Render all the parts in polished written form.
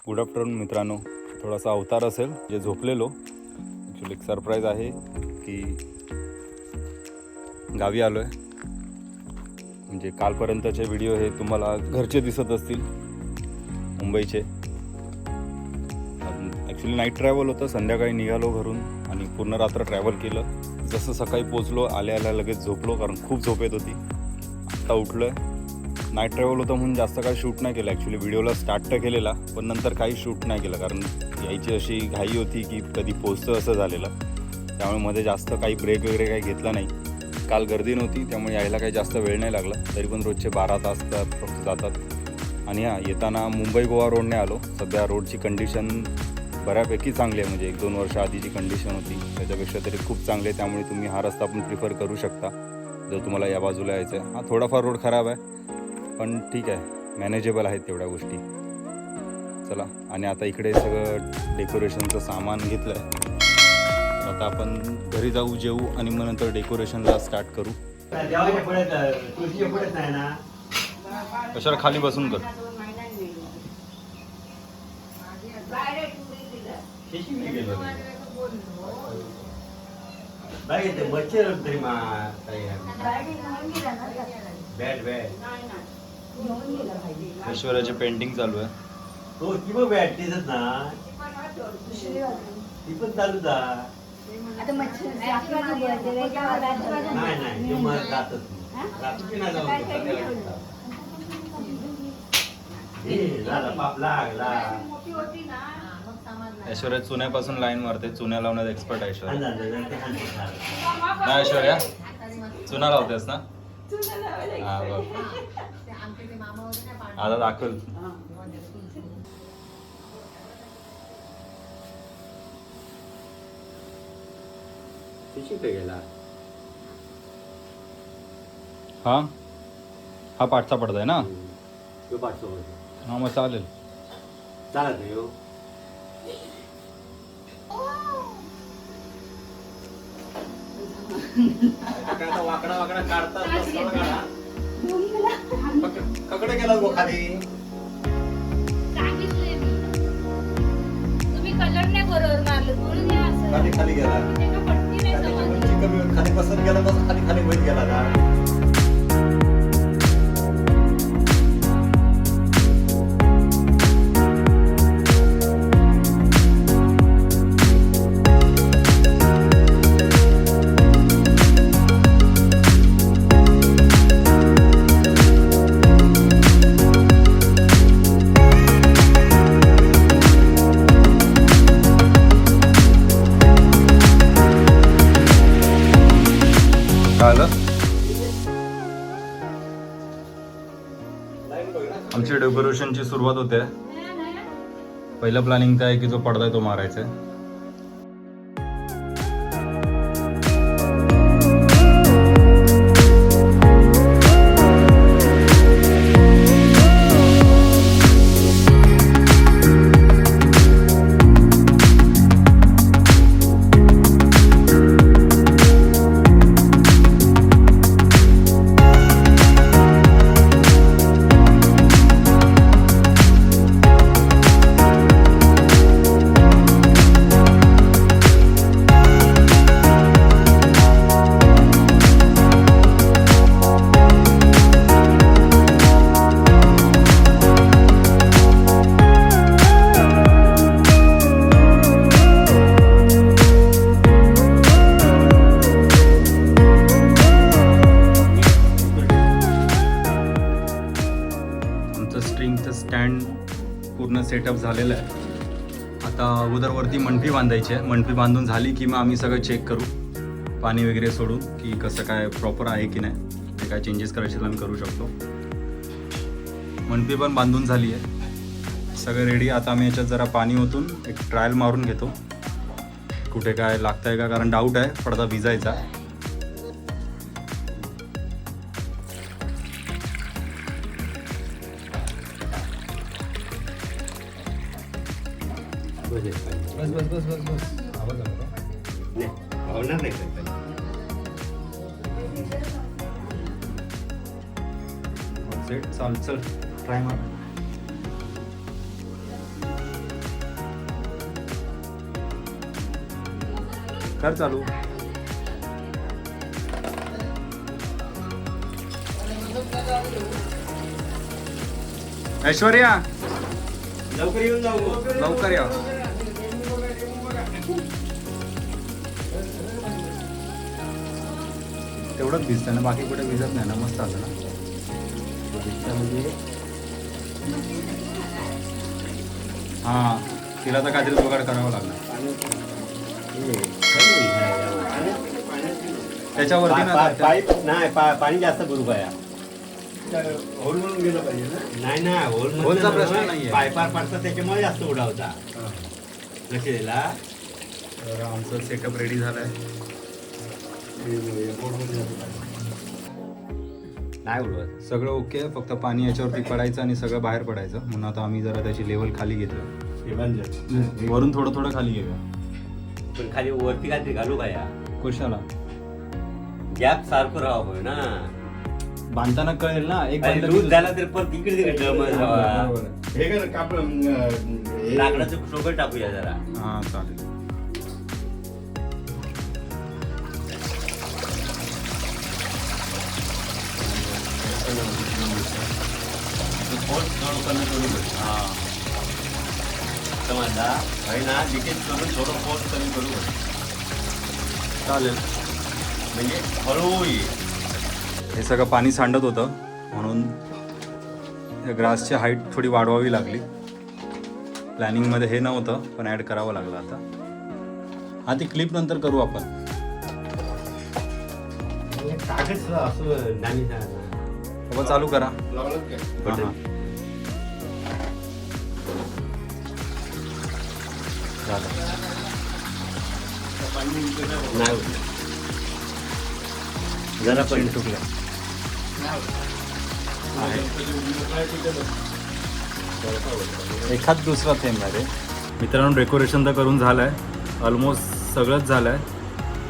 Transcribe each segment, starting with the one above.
Good afternoon मित्रांनो. थोडासा अवतार असेल जे झोपलेलो. ॲक्च्युली एक सरप्राईज आहे की गावी आलो आहे. म्हणजे कालपर्यंतचे व्हिडिओ हे तुम्हाला घरचे दिसत असतील, मुंबईचे. ॲक्च्युली नाईट ट्रॅव्हल होतं. संध्याकाळी निघालो घरून आणि पूर्ण रात्र ट्रॅव्हल केलं. जसं सकाळी पोचलो, आल्या लगेच झोपलो कारण खूप झोप येत होती. आत्ता उठलो आहे. नाईट ट्रॅव्हल होतं म्हणून जास्त काही शूट नाही केलं. ॲक्च्युली व्हिडिओला स्टार्ट तर केलेला, पण नंतर काही शूट नाही केलं कारण यायची अशी घाई होती की कधी पोचतं असं झालेलं. त्यामुळे मध्ये जास्त काही ब्रेक वगैरे काही घेतला नाही. काल गर्दी नव्हती त्यामुळे यायला काही जास्त वेळ नाही लागला. तरी पण रोजचे 12 तास तर फक्त जातात. आणि येताना मुंबई गोवा रोडने आलो. सध्या रोडची कंडिशन बऱ्यापैकी चांगली आहे. म्हणजे 1-2 वर्ष आधीची कंडिशन होती त्याच्यापेक्षा तरी खूप चांगली आहे. त्यामुळे तुम्ही हा रस्ता पण प्रिफर करू शकता जर तुम्हाला या बाजूला यायचं आहे. हा थोडाफार रोड खराब आहे पण ठीक आहे, मॅनेजेबल आहेत तेवढ्या गोष्टी. चला, आणि आता इकडे सगळं डेकोरेशनचं सामान घेतलं आहे. आता आपण घरी जाऊ, जेवू आणि मग नंतर डेकोरेशनला स्टार्ट करू. कशाला खाली बसून कर. ऐश्वर्याची पेंटिंग चालू आहे. हो की मग बॅट दिसत ना ती पण चालू जा. आता मच्छर नाही नाही ते मग जातच रात्री नाही जाऊ झाला पाप लागला. ऐश्वर्या चुन्यापासून लाईन मारते. चुन्या लावण्यात एक्सपर्ट आहे ऐश्वर्या. नाही ऐश्वर्या, चुना लावतेस ना? हा बघ, आता दाखव. गेला हा पाठचा पडदा आहे ना? हा मग चालेल. चालत नाही हो. वाकडा वाकडा काढतात. ककडे गेला गो खाली. तुम्ही कलर नाही बरोबर मारलं म्हणून हे असं खाली खाली गेला. पट्टी नाही खाली बसत गेला तसं खाली खाली होत गेला का. आमची डेकोरेशनची सुरुवात होते. पहिलं प्लॅनिंग तर आहे की जो पडदा आहे तो मारायचा आहे. स्टँड पूर्ण सेटअप झालेलं आहे. आता अगोदरवरती मणफी बांधायची आहे. मणफी बांधून झाली की मग आम्ही सगळं चेक करू, पाणी वगैरे सोडून की कसं काय प्रॉपर आहे की नाही. ते काय चेंजेस करायचे आम्ही करू शकतो. मणफी पण बांधून झाली आहे, सगळं रेडी. आता आम्ही याच्यात जरा पाणी ओतून एक ट्रायल मारून घेतो कुठे काय लागतं आहे का, कारण डाऊट आहे पडदा भिजायचा. बस बस बस बस बस. आवाज आला नाही, आवडणार नाही. सेट चाल, चल ट्राय मार. कर चालू. ऐश्वर्या लवकर येऊन जाऊ. लवकर या. तेवढंच भिजतं ना, बाकी कुठे भिजत नाही ना. मस्त आलं ना. हां तिला तर काहीतरी जुगाड करावं लागणार. त्याच्यावरती ना पाईप नाही, पाणी जास्त भरू पाया. होल म्हणून गेलं पाहिजे ना. नाही ना, होलचा प्रश्न नाहीये. पायपार पडतात त्याच्यामुळे जास्त उडावता. लक्ष दिला. तर आमचं सेटअप रेडी झालं आहे. नाही उडवत. सगळं ओके आहे, फक्त पाणी याच्यावरती पडायचं आणि सगळं बाहेर पडायचं. म्हणून आता आम्ही जरा त्याची लेवल खाली घेतलं. वरून थोडं थोडं खाली घेऊया. पण खाली वरती काहीतरी घालू पाया. कशाला? गॅप सारखं राहावं ना. बांधताना कळेल ना. एक लूज झाला तर पण तिकडे हे कर कापड लाकडाचं टोकं टाकूया जरा. हां चालेल. समजला भाई ना. लिकेज करून थोडं फोर्स कमी करू चालेल. म्हणजे हळू ये. हे सगळं पाणी सांडत होतं म्हणून या ग्रासची हाईट थोडी वाढवावी लागली. प्लॅनिंगमध्ये हे नव्हतं पण ॲड करावं लागलं आता. हा ती क्लिप नंतर करू आपण. कागद असं नाही. बाबा चालू करा. लावलं काय? हां झालं. नाही जरा पण तुटलं. एखाद दुसरा थेंब आहे रे. मित्रांनो डेकोरेशन तर करून झालं आहे. ऑलमोस्ट सगळंच झालं आहे.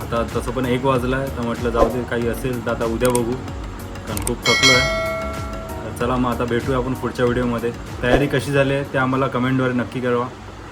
आता तसं पण 1 वाजला आहे तर म्हटलं जाऊ दे, काही असेल तर आता उद्या बघू, कारण खूप थकलो आहे. तर चला मग आता भेटूया आपण पुढच्या व्हिडिओमध्ये. तयारी कशी झाली आहे ते आम्हाला कमेंटद्वारे नक्की कळवा.